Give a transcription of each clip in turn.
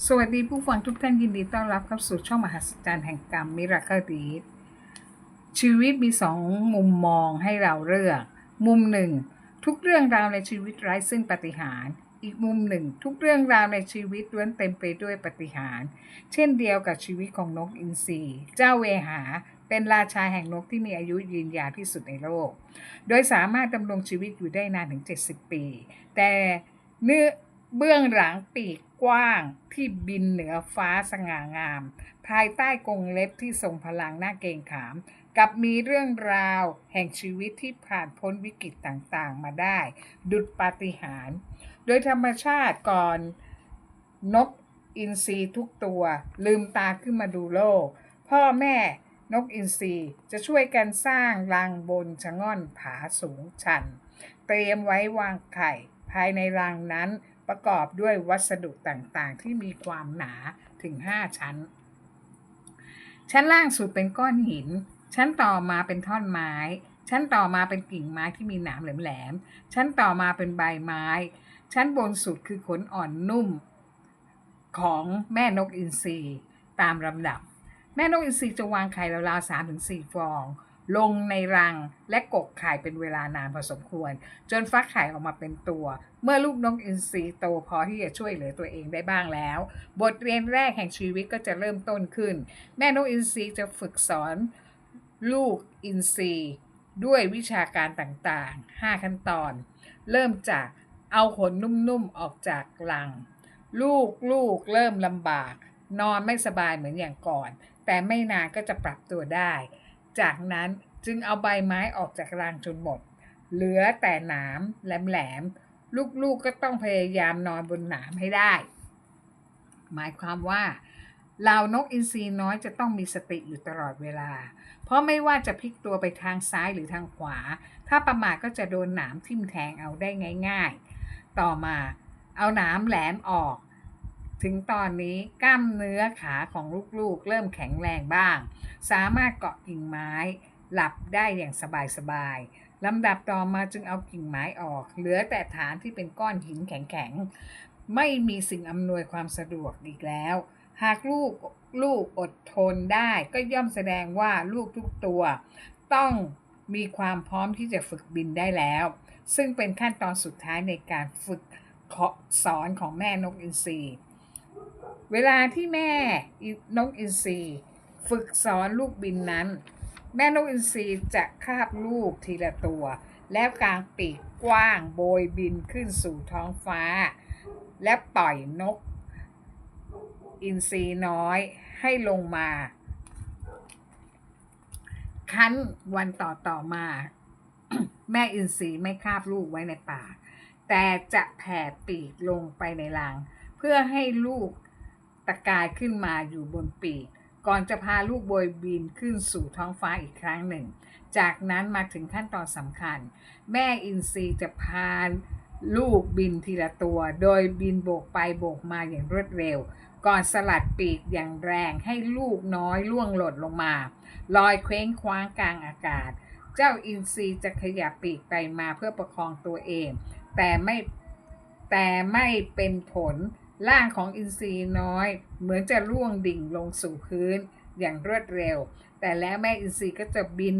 สวัสดีผู้ฟังทุกท่านยินดีต้อนรับเข้าสู่ช่องมหัศจรรย์แห่งกรรมมิราเคิลดีชีวิตมีสองมุมมองให้เราเลือกมุมหนึ่งทุกเรื่องราวในชีวิตไร้ซึ่งปาฏิหาริย์อีกมุมหนึ่งทุกเรื่องราวในชีวิตล้วนเต็มไปด้วยปาฏิหาริย์เช่นเดียวกับชีวิตของนกอินทรีเจ้าเวหาเป็นราชาแห่งนกที่มีอายุยืนยาวที่สุดในโลกโดยสามารถดำรงชีวิตอยู่ได้นานถึง70ปีแต่เนื้อ เบื้องหลังปีกกว้างที่บินเหนือฟ้าสง่างามภายใต้กรงเล็บที่ทรงพลังน่าเกรงขามกับมีเรื่องราวแห่งชีวิตที่ผ่านพ้นวิกฤตต่างๆมาได้ดุจปาฏิหาริย์โดยธรรมชาติก่อนนกอินทรีทุกตัวลืมตาขึ้นมาดูโลกพ่อแม่นกอินทรีจะช่วยกันสร้างรังบนชะง่อนผาสูงชันเตรียมไว้วางไข่ภายในรังนั้นประกอบด้วยวัสดุต่างๆที่มีความหนาถึง5ชั้นชั้นล่างสุดเป็นก้อนหินชั้นต่อมาเป็นท่อนไม้ชั้นต่อมาเป็นกิ่งไม้ที่มีหนามแหลมๆชั้นต่อมาเป็นใบไม้ชั้นบนสุดคือขนอ่อนนุ่มของแม่นกอินทรีตามลำดับแม่นกอินทรีจะวางไข่ราวๆ3-4ฟองลงในรังและกกไข่เป็นเวลานานพอสมควรจนฟักไข่ออกมาเป็นตัวเมื่อลูกนกอินทรีโตพอที่จะช่วยเหลือตัวเองได้บ้างแล้วบทเรียนแรกแห่งชีวิตก็จะเริ่มต้นขึ้นแม่นกอินทรีจะฝึกสอนลูกอินทรีด้วยวิชาการต่างๆ5ขั้นตอนเริ่มจากเอาขนนุ่มๆออกจากรังลูกเริ่มลำบากนอนไม่สบายเหมือนอย่างก่อนแต่ไม่นานก็จะปรับตัวได้จากนั้นจึงเอาใบไม้ออกจากรังจนหมดเหลือแต่หนามแหลมๆลูกก็ต้องพยายามนอนบนหนามให้ได้หมายความว่าเหล่านกอินทรีน้อยจะต้องมีสติอยู่ตลอดเวลาเพราะไม่ว่าจะพลิกตัวไปทางซ้ายหรือทางขวาถ้าประมาทก็จะโดนหนามทิ่มแทงเอาได้ง่ายๆต่อมาเอาหนามแหลมออกถึงตอนนี้กล้ามเนื้อขาของลูกๆเริ่มแข็งแรงบ้างสามารถเกาะกิ่งไม้หลับได้อย่างสบายๆลำดับต่อมาจึงเอากิ่งไม้ออกเหลือแต่ฐานที่เป็นก้อนหินแข็งๆไม่มีสิ่งอำนวยความสะดวกอีกแล้วหากลูกอดทนได้ก็ย่อมแสดงว่าลูกทุกตัวต้องมีความพร้อมที่จะฝึกบินได้แล้วซึ่งเป็นขั้นตอนสุดท้ายในการฝึกสอนของแม่นกอินทรีเวลาที่แม่นกอินทรีฝึกสอนลูกบินนั้นแม่นกอินทรีจะคาบลูกทีละตัวแล้วกางปีกกว้างโบยบินขึ้นสู่ท้องฟ้าและปล่อยนกอินทรีน้อยให้ลงมาคั้นวันต่อมา แม่อินทรีไม่คาบลูกไว้ในปากแต่จะแผ่ปีกลงไปในรังเพื่อให้ลูกตะกายขึ้นมาอยู่บนปีกก่อนจะพาลูกโบยบินขึ้นสู่ท้องฟ้าอีกครั้งหนึ่งจากนั้นมาถึงขั้นตอนสำคัญแม่อินทรีจะพาลูกบินทีละตัวโดยบินโบกไปโบกมาอย่างรวดเร็วก่อนสลัดปีกอย่างแรงให้ลูกน้อยล่วงหล่นลงมาลอยเคว้งคว้างกลางอากาศเจ้าอินทรีจะขยับปีกไปมาเพื่อประคองตัวเองแต่ไม่เป็นผลร่างของอินทรีน้อยเหมือนจะร่วงดิ่งลงสู่พื้นอย่างรวดเร็วแต่แล้วแม่อินทรีก็จะบิน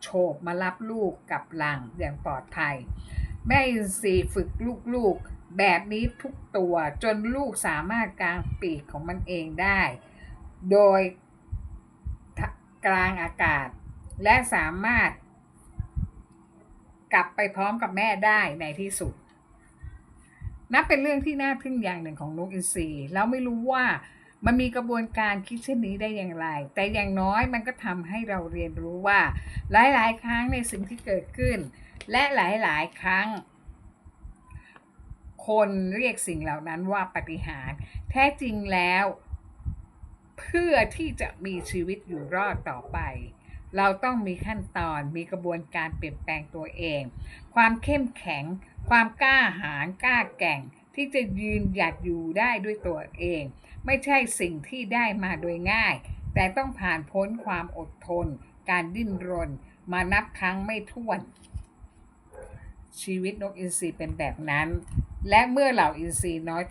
โฉบมารับลูกกับรังอย่างปลอดภัยแม่อินทรีฝึกลูกๆแบบนี้ทุกตัวจนลูกสามารถกางปีกของมันเองได้โดยกลางอากาศและสามารถกลับไปพร้อมกับแม่ได้ในที่สุดนับเป็นเรื่องที่น่าทึ่งอย่างหนึ่งของนกอินทรีแล้วไม่รู้ว่ามันมีกระบวนการคิดเช่นนี้ได้อย่างไรแต่อย่างน้อยมันก็ทำให้เราเรียนรู้ว่าหลายๆครั้งในสิ่งที่เกิดขึ้นและหลายๆครั้งคนเรียกสิ่งเหล่านั้นว่าปาฏิหาริย์แท้จริงแล้วเพื่อที่จะมีชีวิตอยู่รอดต่อไปเราต้องมีขั้นตอนมีกระบวนการเปลี่ยนแปลงตัวเองความเข้มแข็งความกล้าหาญกล้าแกร่งที่จะยืนหยัดอยู่ได้ด้วยตัวเองไม่ใช่สิ่งที่ได้มาโดยง่ายแต่ต้องผ่านพ้นความอดทนการดิ้นรนมานับครั้งไม่ถ้วนชีวิตนกอินทรีเป็นแบบนั้นและเมื่อเหล่าอินทรีน้อย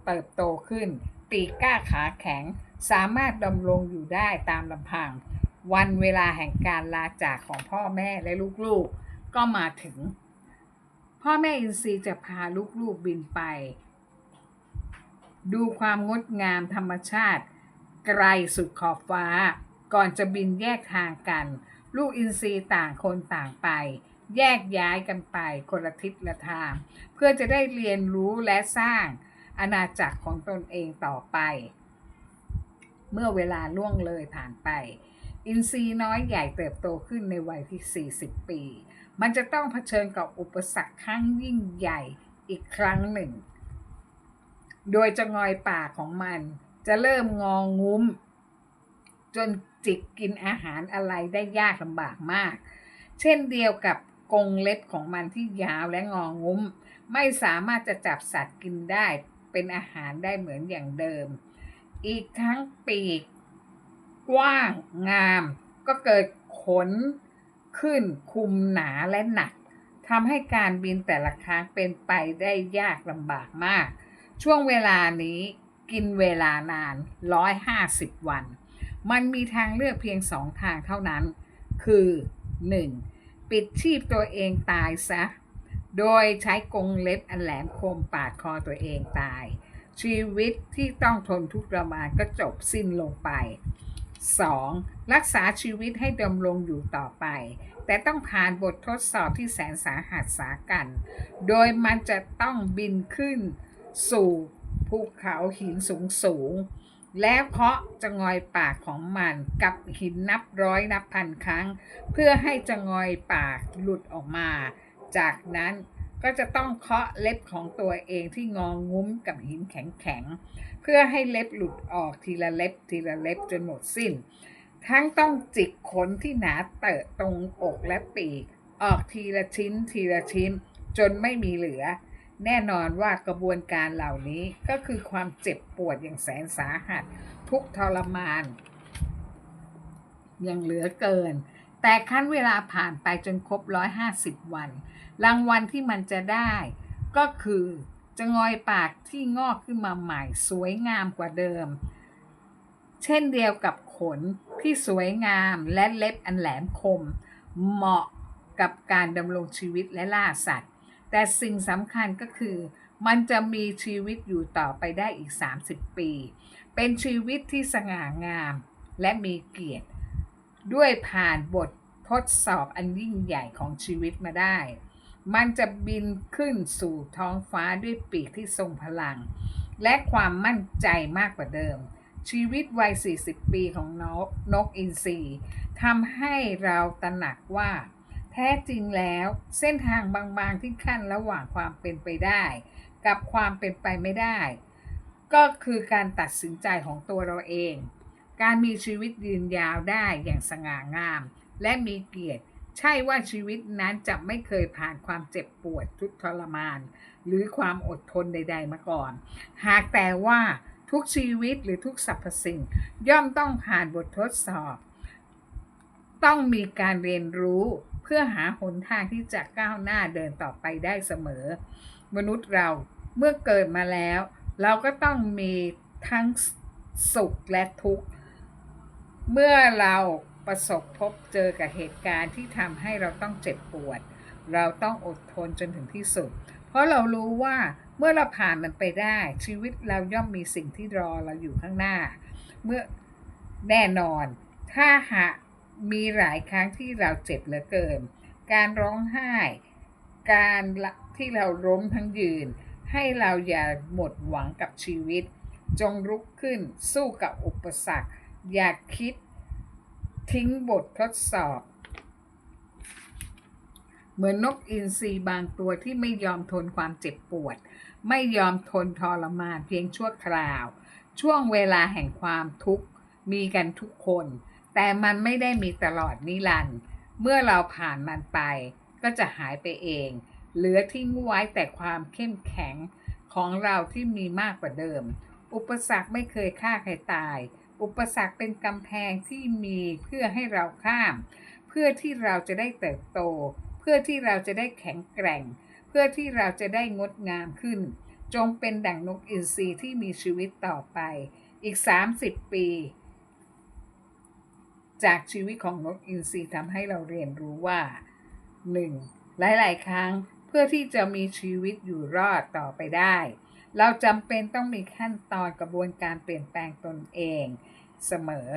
เติบโตขึ้น ปีกกล้าขาแข็งสามารถดำรงอยู่ได้ตามลำพังวันเวลาแห่งการลาจากของพ่อแม่และลูกๆก็มาถึงพ่อแม่อินทรีจะพาลูกๆบินไปดูความงดงามธรรมชาติไกลสุดขอบฟ้าก่อนจะบินแยกทางกันลูกอินทรีต่างคนต่างไปแยกย้ายกันไปคนละทิศละทางเพื่อจะได้เรียนรู้และสร้างอาณาจักรของตนเองต่อไปเมื่อเวลาล่วงเลยผ่านไปอินทรีน้อยใหญ่เติบโตขึ้นในวัยที่40ปีมันจะต้องเผชิญกับอุปสรรคครั้งยิ่งใหญ่อีกครั้งหนึ่งโดยจะงอยปากของมันจะเริ่มงองุ้มจนจิกกินอาหารอะไรได้ยากลำบากมากเช่นเดียวกับกรงเล็บของมันที่ยาวและงองุ้มไม่สามารถจะจับสัตว์กินได้เป็นอาหารได้เหมือนอย่างเดิมอีกทั้งปีกกว้างงามก็เกิดขนขึ้นคุมหนาและหนักทำให้การบินแต่ละครั้งเป็นไปได้ยากลำบากมากช่วงเวลานี้กินเวลานาน150 วันมันมีทางเลือกเพียง2 ทางเท่านั้นคือ 1. ปิดชีพตัวเองตายซะโดยใช้กรงเล็บอันแหลมคมปาดคอตัวเองตายชีวิตที่ต้องทนทุกข์ทรมานก็จบสิ้นลงไป 2. รักษาชีวิตให้ดำรงอยู่ต่อไปแต่ต้องผ่านบททดสอบที่แสนสาหัสสากันโดยมันจะต้องบินขึ้นสู่ภูเขาหินสูงแล้วเพาะจะงอยปากของมันกับหินนับร้อยนับพันครั้งเพื่อให้จะงอยปากหลุดออกมาจากนั้นก็จะต้องเคาะเล็บของตัวเองที่งองุ้มกับหินแข็งๆเพื่อให้เล็บหลุดออกทีละเล็บทีละเล็บจนหมดสิ้นทั้งต้องจิกขนที่หนาเตอะตรงอกและปีกออกทีละชิ้นทีละชิ้นจนไม่มีเหลือแน่นอนว่ากระบวนการเหล่านี้ก็คือความเจ็บปวดอย่างแสนสาหัสทุกทรมานอย่างเหลือเกินแต่ขั้นเวลาผ่านไปจนครบ150 วันรางวัลที่มันจะได้ก็คือจะงอยปากที่งอกขึ้นมาใหม่สวยงามกว่าเดิมเช่นเดียวกับขนที่สวยงามและเล็บอันแหลมคมเหมาะกับการดำรงชีวิตและล่าสัตว์แต่สิ่งสำคัญก็คือมันจะมีชีวิตอยู่ต่อไปได้อีก30 ปีเป็นชีวิตที่สง่างามและมีเกียรติด้วยผ่านบททดสอบอันยิ่งใหญ่ของชีวิตมาได้มันจะบินขึ้นสู่ท้องฟ้าด้วยปีกที่ทรงพลังและความมั่นใจมากกว่าเดิมชีวิตวัย40 ปีของนกอินทรีทำให้เราตระหนักว่าแท้จริงแล้วเส้นทางบางๆที่ขั้นระหว่างความเป็นไปได้กับความเป็นไปไม่ได้ก็คือการตัดสินใจของตัวเราเองการมีชีวิตยืนยาวได้อย่างสง่างามและมีเกียรติใช่ว่าชีวิตนั้นจะไม่เคยผ่านความเจ็บปวดทุกข์ทรมานหรือความอดทนใดๆมาก่อนหากแต่ว่าทุกชีวิตหรือทุกสรรพสิ่งย่อมต้องผ่านบททดสอบต้องมีการเรียนรู้เพื่อหาหนทางที่จะก้าวหน้าเดินต่อไปได้เสมอมนุษย์เราเมื่อเกิดมาแล้วเราก็ต้องมีทั้งสุขและทุกข์เมื่อเราประสบพบเจอกับเหตุการณ์ที่ทำให้เราต้องเจ็บปวดเราต้องอดทนจนถึงที่สุดเพราะเรารู้ว่าเมื่อเราผ่านมันไปได้ชีวิตเราย่อมมีสิ่งที่รอเราอยู่ข้างหน้าเมื่อแน่นอนถ้าหากมีหลายครั้งที่เราเจ็บเหลือเกินการร้องไห้การที่เราล้มทั้งยืนให้เราอย่าหมดหวังกับชีวิตจงลุกขึ้นสู้กับอุปสรรคอย่าคิดทิ้งบททดสอบเหมือนนกอินทรีบางตัวที่ไม่ยอมทนความเจ็บปวดไม่ยอมทนทรมานเพียงชั่วคราวช่วงเวลาแห่งความทุกข์มีกันทุกคนแต่มันไม่ได้มีตลอดนิรันดร์เมื่อเราผ่านมันไปก็จะหายไปเองเหลือทิ้งไว้แต่ความเข้มแข็งของเราที่มีมากกว่าเดิมอุปสรรคไม่เคยฆ่าใครตายอุปสรรคเป็นกำแพงที่มีเพื่อให้เราข้ามเพื่อที่เราจะได้เติบโตเพื่อที่เราจะได้แข็งแกร่งเพื่อที่เราจะได้งดงามขึ้น จงเป็นดั่งนกอินทรีที่มีชีวิตต่อไปอีก30 ปีจากชีวิตของนกอินทรีทำให้เราเรียนรู้ว่า 1. หลายๆครั้งเพื่อที่จะมีชีวิตอยู่รอดต่อไปได้เราจำเป็นต้องมีขั้นตอนกระบวนการเปลี่ยนแปลงตนเองเสมอ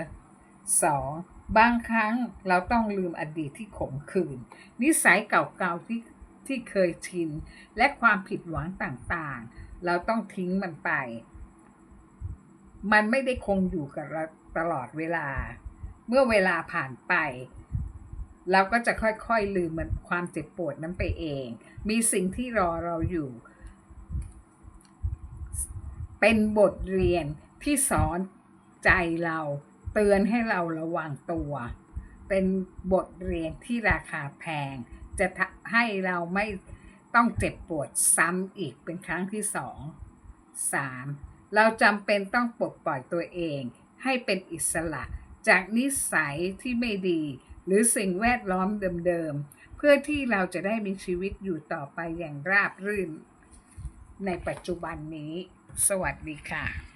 2. บางครั้งเราต้องลืมอดีตที่ขมขื่นนิสัยเก่าๆที่เคยชินและความผิดหวังต่างๆเราต้องทิ้งมันไปมันไม่ได้คงอยู่กับเราตลอดเวลาเมื่อเวลาผ่านไปเราก็จะค่อยๆลืมมันความเจ็บปวดนั้นไปเองมีสิ่งที่รอเราอยู่เป็นบทเรียนที่สอนใจเราเตือนให้เราระวังตัวเป็นบทเรียนที่ราคาแพงจะให้เราไม่ต้องเจ็บปวดซ้ำอีกเป็นครั้งที่3เราจำเป็นต้องปลดปล่อยตัวเองให้เป็นอิสระจากนิสัยที่ไม่ดีหรือสิ่งแวดล้อมเดิมๆเพื่อที่เราจะได้มีชีวิตอยู่ต่อไปอย่างราบรื่นในปัจจุบันนี้สวัสดีค่ะ